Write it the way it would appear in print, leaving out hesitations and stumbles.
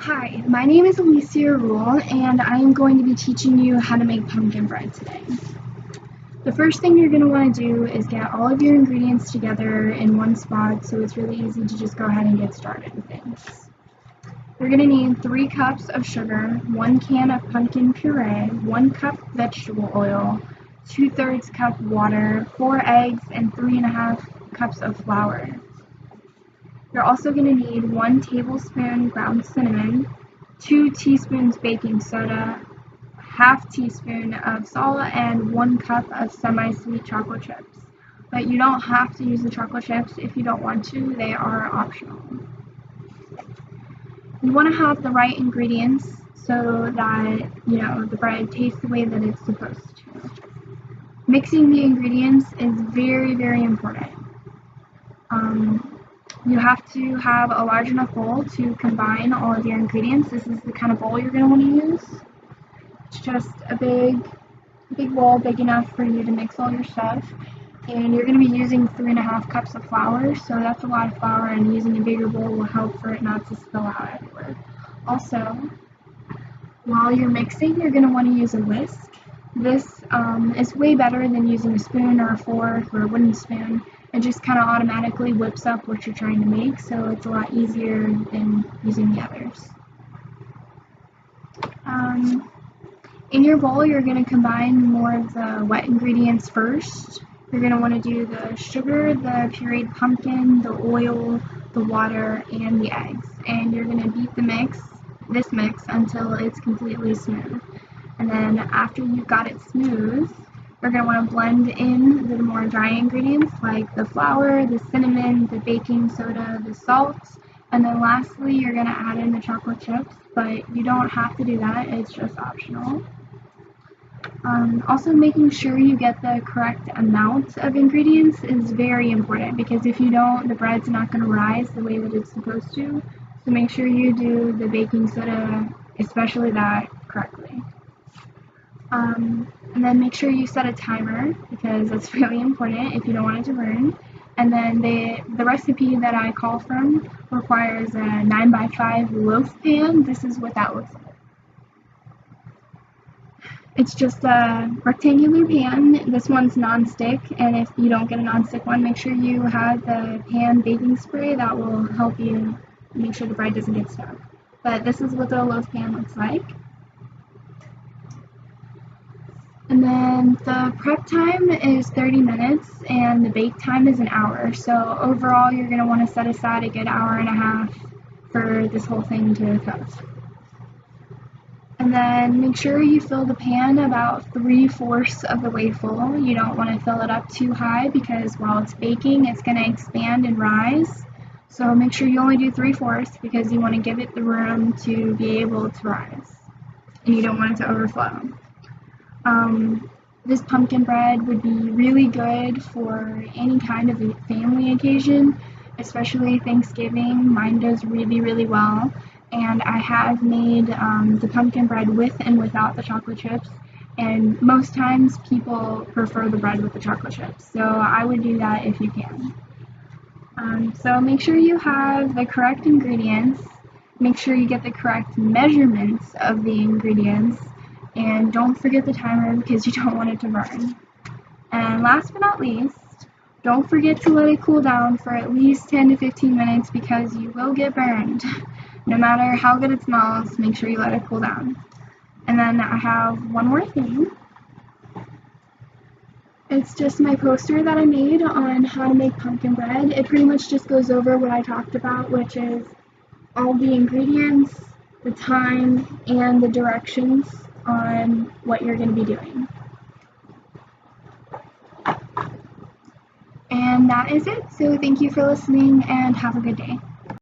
Hi, my name is Alicia Rule, and I am going to be teaching you how to make pumpkin bread today. The first thing you're going to want to do is get all of your ingredients together in one spot so it's really easy to just go ahead and get started with things. You're going to need 3 cups of sugar, 1 can of pumpkin puree, 1 cup vegetable oil, 2/3 cup water, 4 eggs, and 3½ cups of flour. You're also going to need 1 tablespoon ground cinnamon, 2 teaspoons baking soda, ½ teaspoon of salt, and 1 cup of semi-sweet chocolate chips. But you don't have to use the chocolate chips if you don't want to, they are optional. You want to have the right ingredients so that, the bread tastes the way that it's supposed to. Mixing the ingredients is very, very important. You have to have a large enough bowl to combine all of your ingredients. This is the kind of bowl you're going to want to use. It's just a big bowl, big enough for you to mix all your stuff. And you're going to be using 3½ cups of flour, so that's a lot of flour, and using a bigger bowl will help for it not to spill out everywhere. Also, while you're mixing, you're going to want to use a whisk. This is way better than using a spoon or a fork or a wooden spoon. It just kind of automatically whips up what you're trying to make, so it's a lot easier than using the others. In your bowl, you're going to combine more of the wet ingredients first. You're going to want to do the sugar, the pureed pumpkin, the oil, the water, and the eggs. And you're going to beat this mix until it's completely smooth. And then after you've got it smooth, you're going to want to blend in the more dry ingredients like the flour, the cinnamon, the baking soda, the salt, and then lastly you're going to add in the chocolate chips, but you don't have to do that, it's just optional. Also, making sure you get the correct amount of ingredients is very important, because if you don't, the bread's not going to rise the way that it's supposed to. So make sure you do the baking soda, especially that, correctly. And then make sure you set a timer, because that's really important if you don't want it to burn. And then the recipe that I call from requires a 9x5 loaf pan. This is what that looks like. It's just a rectangular pan. This one's non-stick, and if you don't get a non-stick one, make sure you have the pan baking spray. That will help you make sure the bread doesn't get stuck. But this is what the loaf pan looks like. And then the prep time is 30 minutes and the bake time is an hour. So overall, you're going to want to set aside a good hour and a half for this whole thing to cook. And then make sure you fill the pan about 3/4 of the way full. You don't want to fill it up too high, because while it's baking, it's going to expand and rise. So make sure you only do 3/4, because you want to give it the room to be able to rise. And you don't want it to overflow. This pumpkin bread would be really good for any kind of family occasion, especially Thanksgiving. Mine does really, really well. And I have made the pumpkin bread with and without the chocolate chips. And most times people prefer the bread with the chocolate chips. So I would do that if you can. So make sure you have the correct ingredients. Make sure you get the correct measurements of the ingredients. And don't forget the timer, because you don't want it to burn. And last but not least, don't forget to let it cool down for at least 10 to 15 minutes, because you will get burned. No matter how good it smells, make sure you let it cool down. And then I have one more thing. It's just my poster that I made on how to make pumpkin bread. It pretty much just goes over what I talked about, which is all the ingredients, the time, and the directions on what you're going to be doing. And that is it. So thank you for listening, and have a good day.